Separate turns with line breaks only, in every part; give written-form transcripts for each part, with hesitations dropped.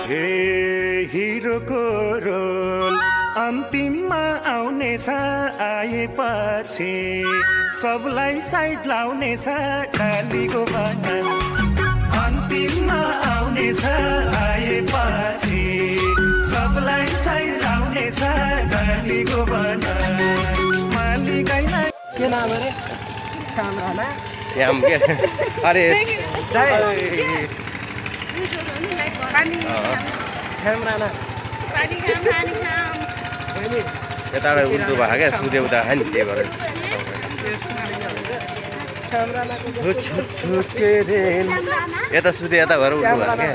हे हिरोको रोल अन्तिममा आउनेछ आएपछि सबलाई साइड लाउनेछ खालीको बनल अन्तिममा आउनेछ आएपछि सबलाई साइड लाउनेछ खालीको बनल मालिकैलाई
के नाम अरे कामरामा
श्याम के अरे
कामरामा
यताबाट उल्टो भएको क्या सुते उता खायो नि त्यही भएर यता सुते यता भएर उल्टो भएको क्या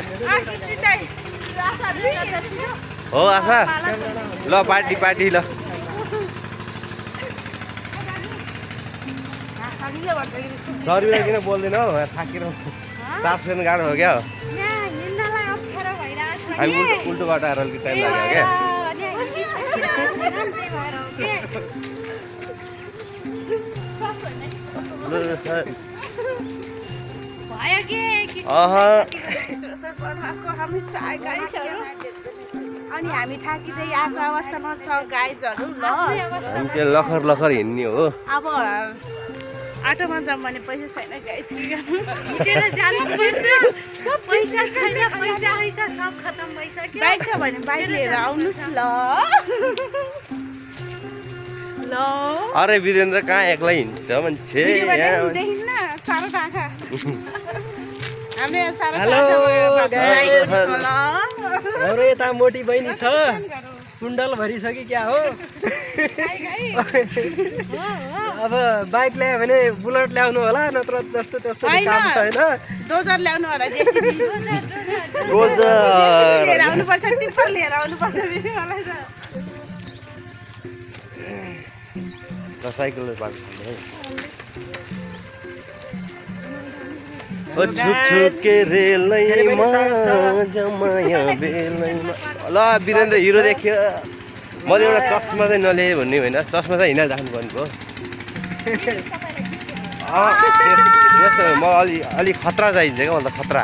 हो आशा ल पार्टी पार्टी ल 100 रुपियाँ किन बोल्दैन हौ थाकेर साफ फेर्नु गाह्रो हो क्या हामी उल्टो बाटो आएर अलिकति टाइम लाग्यो क्या
अनि हामी थाकिँदै आएको अवस्थामा छ गाइजहरु ल
हामी चाहिँ लखर लखर हिँड्ने हो
अब आटोमा जाम भने पैसा छैन गाइज हिँडेर जानुपर्छ सब पैसा छैन पैसा सब खतम भइसक्यो बाइक छ भने बाइक लिएर आउनुस् ल ल
अरे वीरेन्द्र कहाँ एक्लै हिँड्छ मान्छे
देखिन्न सारो टाका
हाम्रो यता मोटी बहिनी छ कुण्डल भरिसक्यो क्या हो अब बाइक ल्यायो भने बुलेट ल्याउनु होला नत्र जस्तो त्यस्तो काम छैन
डोजर ल्याउनु होला जेसीबी
डोजर
लिएर आउनुपर्छ टिप्पर लिएर आउनुपर्छ मलाई
त साइकलले पार्छ ओ छुक छुक के रेलैमा जमाया बेलैमा ल वीरेन्द्र हिरो देख्यो मैले एउटा चस्मा चाहिँ नल्याए भन्ने होइन चस्मा चाहिँ हिँडेर राख्नु पर्ने भयो त्यस्तो म अलि खतरा चाहिन्छ क्या मलाई त खतरा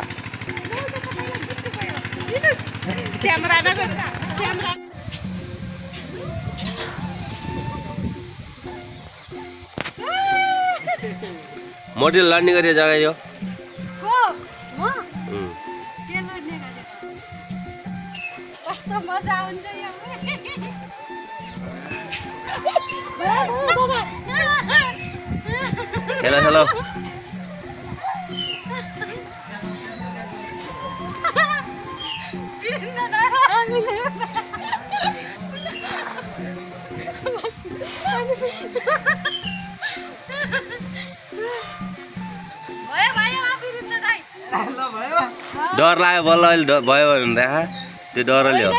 मोटिल लड्ने गरी जग्गा यो
कस्तो मजा आउँछ
हेलो हेलो डर लाग्यो बल्ल अहिले भयो भने देखा त्यो डरले हो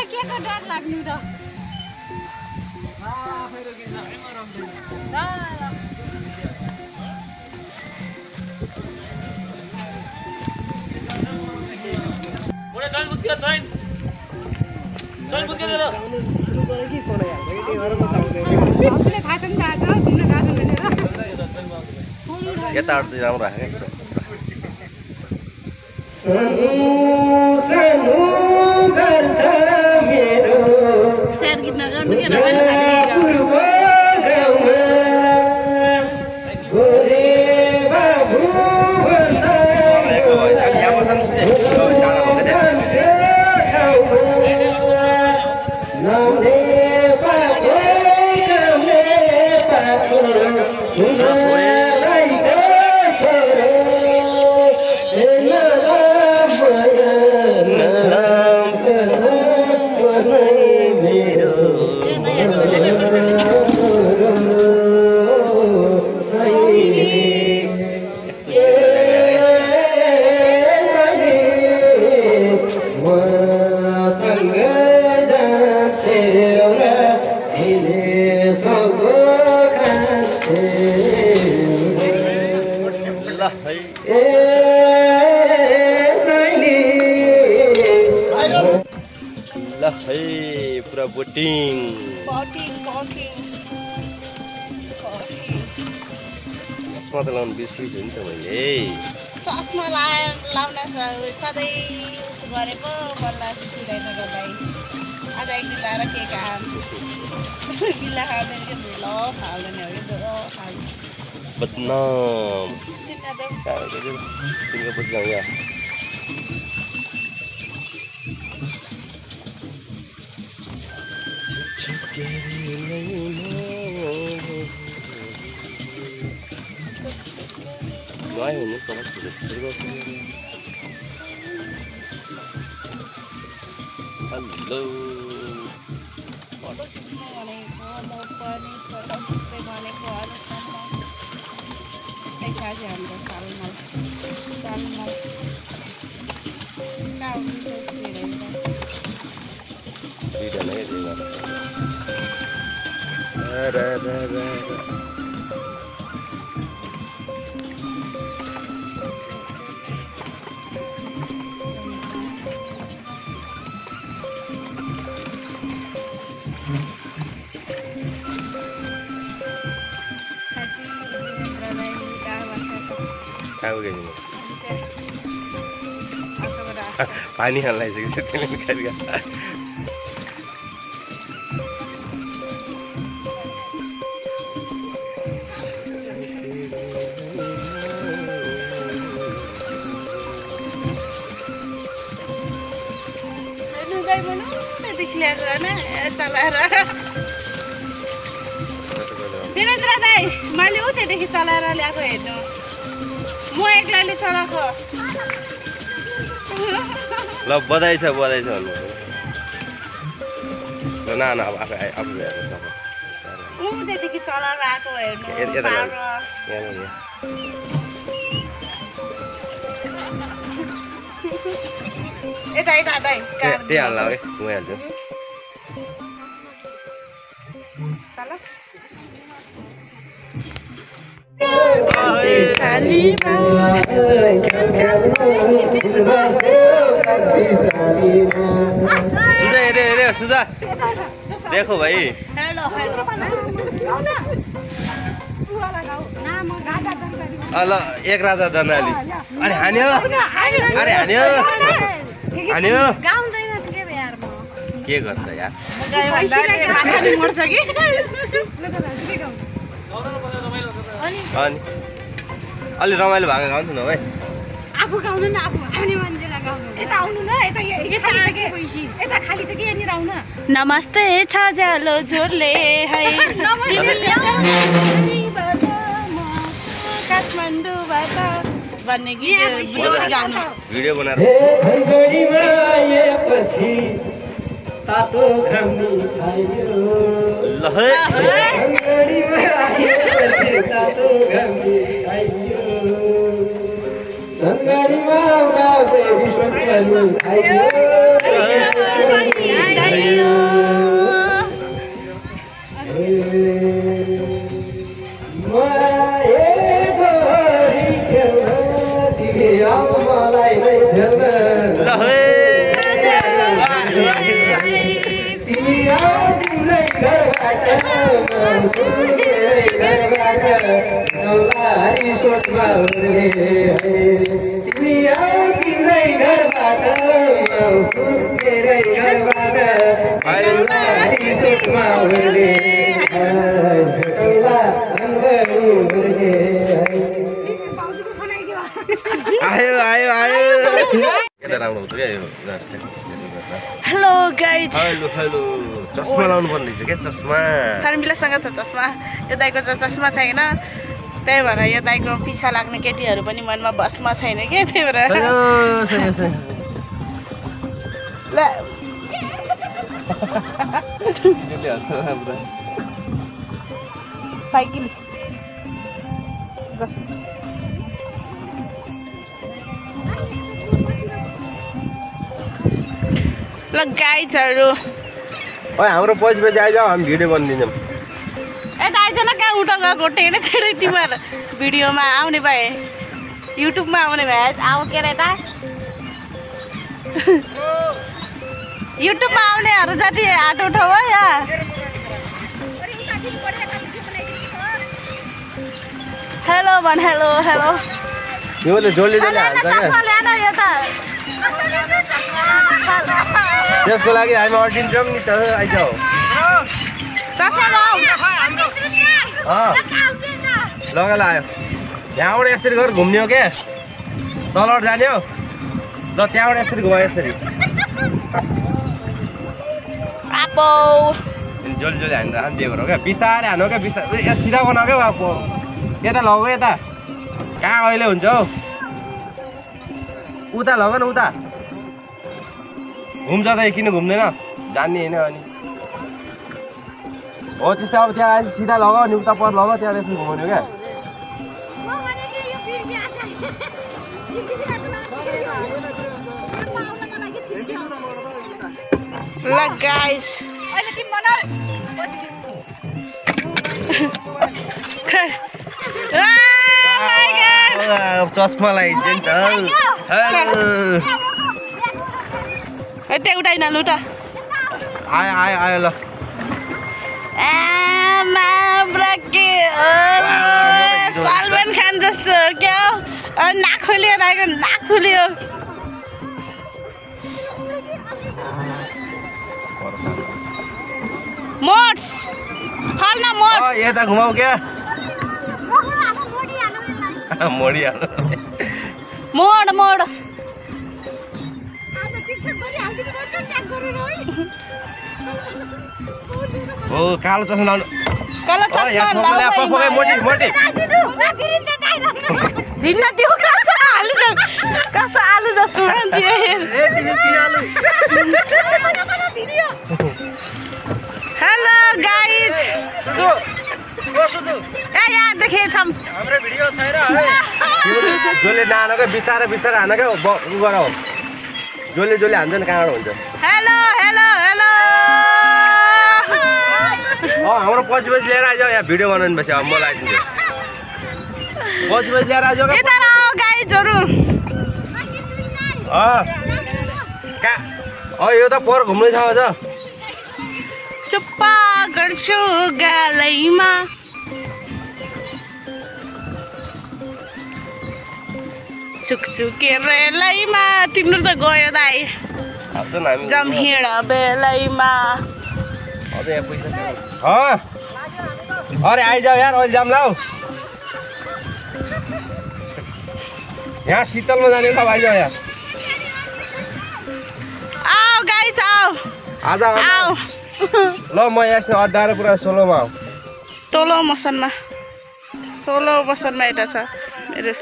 यताबाट चाहिँ राम्रो राखेको
स्याड गीत नगाउनु के पुरा बोटिङ चस्मा त लाउनु बिर्सिछु नि त मैले चस्मा लाउन सधैँ गरेको बल्ल सिसिँदैन र दाइ आज एक दिन लाएर के काम गिल्ला खाँदैन कि ढुलो खाँदैन हो कि ढुलो खाँदैन
बदनाम तिनको बदनाम या Nói hơn nữa con bắt được hello đi ra đấy đi ra Kau gini. Pani hal lain sih kita kan.
Nugai mana? Tadi kelihatan calaera. Dinendra dai, मैले उतैदेखि चलाएर ल्याएको हेर्नु म एक्लैले चलाएको
ल बधाई छ भन्नु ल न अब आफै हेर्नु
उतैदेखि चलाएर आएको हेर्नु यता यता दाइ
त्यही हाल्ला है म हाल्छु सुजा देखो भाई
हेलो
ल एक राजा दनाली अरे हान्यो के गर्छ यार अनि अलि रमाइलो भएको गाउँछु न भाइ
आफू गाउनु न आफू आउने मान्छेलाई गाउनु यता आउनु न यता खाली छ कि यहाँनिर आउन नमस्ते छ जालो झोले है काठमाडौँबाट भन्ने गीत गाउनु
भिडियो बनाएर
तातो घामनी खाइयो
ल है
तातो घामनी खाइयो गङ्गाडीमा गाउँदै विश्वकर्मी खाइयो मलाई नै खेल्न
ल है आयो यता राम्रो हुन्छ क्या यो
हेलो गाइज
हेलो चस्मा लाउनु पर्ने रहेछ क्या चस्मा
शर्मिलासँग छ चस्मा यो दाइको चाहिँ चस्मा छैन त्यही भएर यो दाइको पिछा लाग्ने केटीहरू पनि मनमा बसमा छैन क्या त्यही भएर साइकिल ल गाइजहरू
हाम्रो पछि आइजाऊ हामी भिडियो बनिदिन्छौँ
यता आइज न कहाँ उठा गएको टेढे टेढे तिमीहरू भिडियोमा आउने भए युट्युबमा आउने भए आऊ के अरे यता युट्युबमा आउनेहरू जति हात उठाऊ है यहाँ हेलो भन हेलो
यो जोडले
यता
त्यसको लागि हामी अटिन्छौँ नि त आइजाऊ लगा लायो यहाँबाट यसरी गरेर घुम्ने हो क्या तलबाट जाने हो ल त्यहाँबाट यसरी घुमायो यसरी जोली जोली हानेर हानिदिएको हो क्या बिस्तारै हानु क्या बिस्तारै सिधा बनाऊ क्या बाबु यता लग यता कहाँ अहिले हुन्छ हौ उता लग न उता घुम्छ त किन घुम्दैन जान्ने होइन अनि हो त्यस्तै अब त्यहाँ अहिले सिधा लग नि उता पर लग त्यहाँ यसरी घुमाउने क्या
ल गाइस
चस्मा लगाइन्छ नि त
त्यहाँ उठाइ नालु त
आयो आयो आयो ल
सलमान खान जस्तो क्या नाक खोलियो नाक खोलियो मोड्स फल्न मोड्स
यता घुमाऊ क्या मोडिहाल्नु
मोड मोड
हो कालो चस्मा लाउनु
कालो चस्मा
मोटी मोटी
दिन्न त्यो कस्तो आलु जस्तो मान्छे हेलो गाइज यहाँ देखेछौँ
हाम्रो भिडियो छैन
जसले नहान क्या बिस्तारै बिस्तारै हान क्या उ गर हो जसले जसले हान्छ नि कहाँबाट हुन्छ
हेलो हेलो हेलो
हाम्रो पछि लिएर आइज यहाँ भिडियो बनाउनु पछि अब म लगाइदिन्छु पछि लिएर आइज
यता गाइजहरू
यो त पर घुम्ने ठाउँ छ
चुप्पा गर्छु गालैमा छुकछुके रेलैमा तिम्रो त गयो दाइ जमहिड बेलैमा
अरे आइजाऊ यार अहिले जाम लाऊ यहाँ शीतलमा जाने सब आइजाऊ यहाँ
आओ गाइस आओ
आज
आओ
ल म यहाँ अड्डाएर पुरा सोलोमा आऊ
तोलो मसनमा सोलो मसनमा एउटा छ मेरो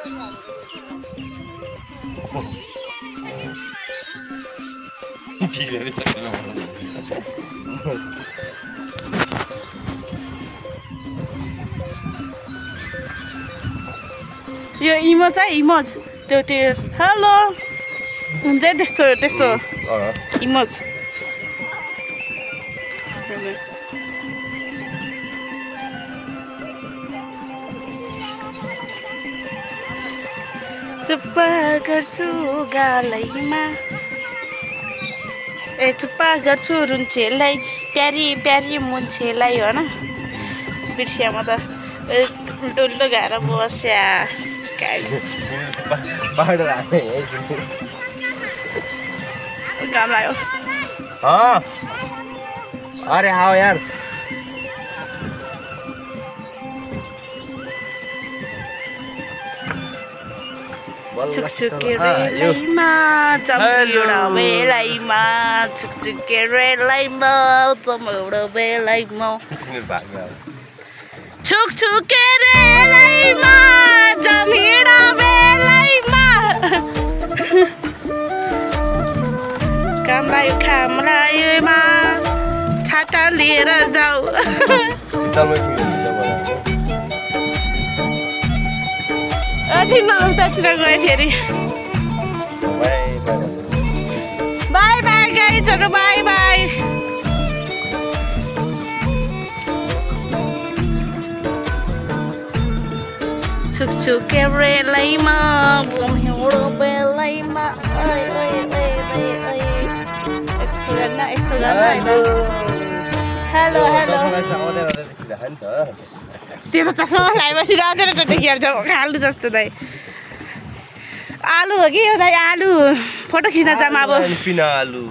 यो इमोज है इमोज त्यो हेलो हुन्छ त्यस्तो त्यस्तो इमोज चुप्पा गर्छु गालैमा ए चुप्पा गर्छु रुन्छेलाई प्यारी प्यारी मुन्छेलाई हो न बिर्सिया म त उल्टो उल्टो गाएर बस्या काम लाग्यो
अरे आओ यार
छुकछुके रेलैमा चमौडो बेलैमा छुकछुके रेलैमा चमौडो बेलैमा छुकछुके रेलैमा जमिडो बेलैमा कामरायोमा छाता लिएर जाऊ तिनीतिर गयो फेरि बाई बाई गाइजहरू बाई बाई छुकछुके रेलैमा घुम्यो बेलैमा यस्तो गर्न होइन हेलो हेलो त्यो त चस्मा लगाएपछि राखेर त देखिहाल्छ आलु जस्तो दाइ आलु हो कि यो दाइ आलु फोटो खिच्न जाम अब
आलु